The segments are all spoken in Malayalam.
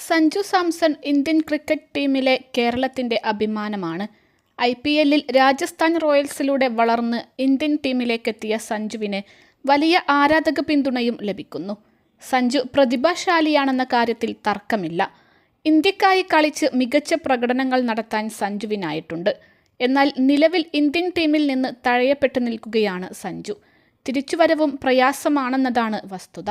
സഞ്ജു സാംസൺ ഇന്ത്യൻ ക്രിക്കറ്റ് ടീമിലെ കേരളത്തിൻ്റെ അഭിമാനമാണ്. IPLൽ രാജസ്ഥാൻ റോയൽസിലൂടെ വളർന്ന് ഇന്ത്യൻ ടീമിലേക്കെത്തിയ സഞ്ജുവിന് വലിയ ആരാധക പിന്തുണയും ലഭിക്കുന്നു. സഞ്ജു പ്രതിഭാശാലിയാണെന്ന കാര്യത്തിൽ തർക്കമില്ല. ഇന്ത്യക്കായി കളിച്ച് മികച്ച പ്രകടനങ്ങൾ നടത്താൻ സഞ്ജുവിനായിട്ടുണ്ട്. എന്നാൽ നിലവിൽ ഇന്ത്യൻ ടീമിൽ നിന്ന് തഴയപ്പെട്ടു നിൽക്കുകയാണ് സഞ്ജു. തിരിച്ചുവരവും പ്രയാസമാണെന്നതാണ് വസ്തുത.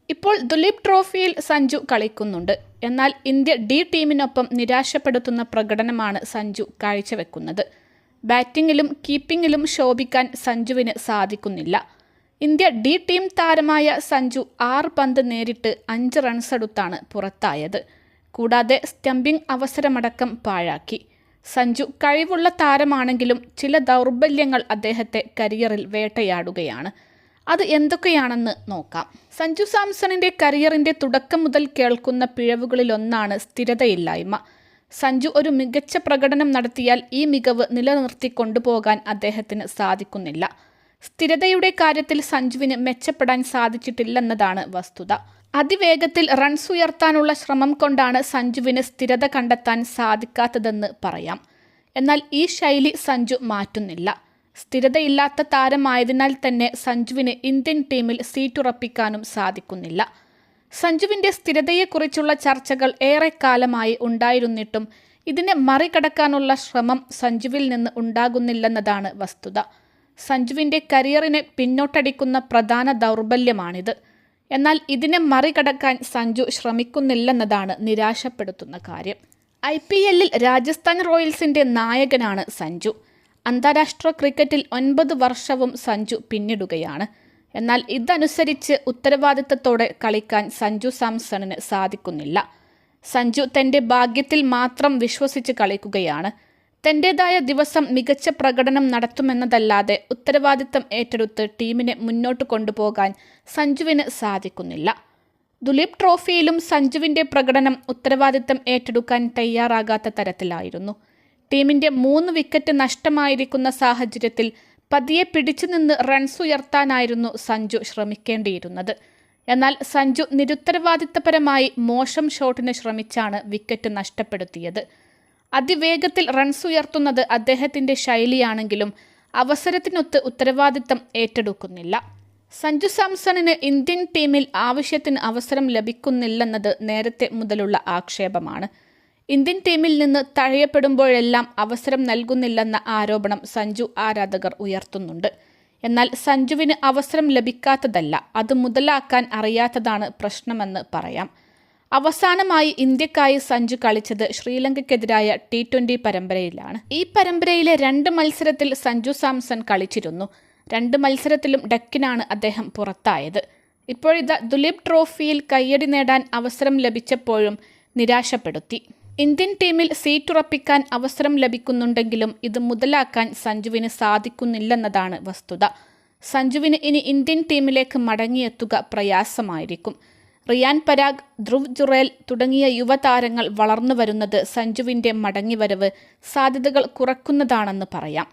ഇപ്പോൾ ദുലീപ് ട്രോഫിയിൽ സഞ്ജു കളിക്കുന്നുണ്ട്. എന്നാൽ ഇന്ത്യ D ടീമിനൊപ്പം നിരാശപ്പെടുത്തുന്ന പ്രകടനമാണ് സഞ്ജു കാഴ്ചവെക്കുന്നത്. ബാറ്റിങ്ങിലും കീപ്പിങ്ങിലും ശോഭിക്കാൻ സഞ്ജുവിന് സാധിക്കുന്നില്ല. ഇന്ത്യ D ടീം താരമായ സഞ്ജു 6 പന്ത് നേരിട്ട് 5 റൺസെടുത്താണ് പുറത്തായത്. കൂടാതെ സ്റ്റംപിംഗ് അവസരമടക്കം പാഴാക്കി. സഞ്ജു കഴിവുള്ള താരമാണെങ്കിലും ചില ദൗർബല്യങ്ങൾ അദ്ദേഹത്തെ കരിയറിൽ വേട്ടയാടുകയാണ്. അത് എന്തൊക്കെയാണെന്ന് നോക്കാം. സഞ്ജു സാംസണിൻ്റെ കരിയറിൻ്റെ തുടക്കം മുതൽ കേൾക്കുന്ന പിഴവുകളിലൊന്നാണ് സ്ഥിരതയില്ലായ്മ. സഞ്ജു ഒരു മികച്ച പ്രകടനം നടത്തിയാൽ ഈ മികവ് നിലനിർത്തി കൊണ്ടുപോകാൻ അദ്ദേഹത്തിന് സാധിക്കുന്നില്ല. സ്ഥിരതയുടെ കാര്യത്തിൽ സഞ്ജുവിന് മെച്ചപ്പെടാൻ സാധിച്ചിട്ടില്ലെന്നതാണ് വസ്തുത. അതിവേഗത്തിൽ റൺസ് ഉയർത്താനുള്ള ശ്രമം കൊണ്ടാണ് സഞ്ജുവിന് സ്ഥിരത കണ്ടെത്താൻ സാധിക്കാത്തതെന്ന് പറയാം. എന്നാൽ ഈ ശൈലി സഞ്ജു മാറ്റുന്നില്ല. സ്ഥിരതയില്ലാത്ത താരമായതിനാൽ തന്നെ സഞ്ജുവിന് ഇന്ത്യൻ ടീമിൽ സീറ്റുറപ്പിക്കാനും സാധിക്കുന്നില്ല. സഞ്ജുവിൻ്റെ സ്ഥിരതയെക്കുറിച്ചുള്ള ചർച്ചകൾ ഏറെക്കാലമായി ഉണ്ടായിരുന്നിട്ടും ഇതിനെ മറികടക്കാനുള്ള ശ്രമം സഞ്ജുവിൽ നിന്ന് ഉണ്ടാകുന്നില്ലെന്നതാണ് വസ്തുത. സഞ്ജുവിൻ്റെ കരിയറിനെ പിന്നോട്ടടിക്കുന്ന പ്രധാന ദൗർബല്യമാണിത്. എന്നാൽ ഇതിനെ മറികടക്കാൻ സഞ്ജു ശ്രമിക്കുന്നില്ലെന്നതാണ് നിരാശപ്പെടുത്തുന്ന കാര്യം. IPLൽ രാജസ്ഥാൻ റോയൽസിൻ്റെ നായകനാണ് സഞ്ജു. അന്താരാഷ്ട്ര ക്രിക്കറ്റിൽ 9 വർഷവും സഞ്ജു പിന്നിടുകയാണ്. എന്നാൽ ഇതനുസരിച്ച് ഉത്തരവാദിത്തത്തോടെ കളിക്കാൻ സഞ്ജു സാംസണിന് സാധിക്കുന്നില്ല. സഞ്ജു തൻ്റെ ഭാഗ്യത്തിൽ മാത്രം വിശ്വസിച്ച് കളിക്കുകയാണ്. തൻ്റേതായ ദിവസം മികച്ച പ്രകടനം നടത്തുമെന്നതല്ലാതെ ഉത്തരവാദിത്തം ഏറ്റെടുത്ത് ടീമിനെ മുന്നോട്ട് കൊണ്ടുപോകാൻ സഞ്ജുവിന് സാധിക്കുന്നില്ല. ദുലീപ് ട്രോഫിയിലും സഞ്ജുവിൻ്റെ പ്രകടനം ഉത്തരവാദിത്തം ഏറ്റെടുക്കാൻ തയ്യാറാകാത്ത തരത്തിലായിരുന്നു. ടീമിൻ്റെ 3 വിക്കറ്റ് നഷ്ടമായിരിക്കുന്ന സാഹചര്യത്തിൽ പതിയെ പിടിച്ചുനിന്ന് റൺസ് ഉയർത്താനായിരുന്നു സഞ്ജു ശ്രമിക്കേണ്ടിയിരുന്നത്. എന്നാൽ സഞ്ജു നിരുത്തരവാദിത്തപരമായി മോശം ഷോട്ടിന് ശ്രമിച്ചാണ് വിക്കറ്റ് നഷ്ടപ്പെടുത്തിയത്. അതിവേഗത്തിൽ റൺസ് ഉയർത്തുന്നത് അദ്ദേഹത്തിൻ്റെ ശൈലിയാണെങ്കിലും അവസരത്തിനൊത്ത് ഉത്തരവാദിത്തം ഏറ്റെടുക്കുന്നില്ല. സഞ്ജു സാംസണിന് ഇന്ത്യൻ ടീമിൽ ആവശ്യത്തിന് അവസരം ലഭിക്കുന്നില്ലെന്നത് നേരത്തെ മുതലുള്ള ആക്ഷേപമാണ്. ഇന്ത്യൻ ടീമിൽ നിന്ന് തഴയപ്പെടുമ്പോഴെല്ലാം അവസരം നൽകുന്നില്ലെന്ന ആരോപണം സഞ്ജു ആരാധകർ ഉയർത്തുന്നുണ്ട്. എന്നാൽ സഞ്ജുവിന് അവസരം ലഭിക്കാത്തതല്ല, അത് മുതലാക്കാൻ അറിയാത്തതാണ് പ്രശ്നമെന്ന് പറയാം. അവസാനമായി ഇന്ത്യക്കായി സഞ്ജു കളിച്ചത് ശ്രീലങ്കയ്ക്കെതിരായ T20 പരമ്പരയിലാണ്. ഈ പരമ്പരയിലെ 2 മത്സരത്തിൽ സഞ്ജു സാംസൺ കളിച്ചിരുന്നു. 2 മത്സരത്തിലും ഡക്കിനാണ് അദ്ദേഹം പുറത്തായത്. ഇപ്പോഴിതാ ദുലീപ് ട്രോഫിയിൽ കയ്യടി നേടാൻ അവസരം ലഭിച്ചപ്പോഴും നിരാശപ്പെടുത്തി. ഇന്ത്യൻ ടീമിൽ സീറ്റുറപ്പിക്കാൻ അവസരം ലഭിക്കുന്നുണ്ടെങ്കിലും ഇത് മുതലാക്കാൻ സഞ്ജുവിന് സാധിക്കുന്നില്ലെന്നതാണ് വസ്തുത. സഞ്ജുവിന് ഇനി ഇന്ത്യൻ ടീമിലേക്ക് മടങ്ങിയെത്തുക പ്രയാസമായിരിക്കും. റിയാൻ പരാഗ്, ധ്രുവ് ജുറേൽ തുടങ്ങിയ യുവതാരങ്ങൾ വളർന്നു വരുന്നത് സഞ്ജുവിൻ്റെ മടങ്ങിവരവ് സാധ്യതകൾ കുറക്കുന്നതാണെന്ന് പറയാം.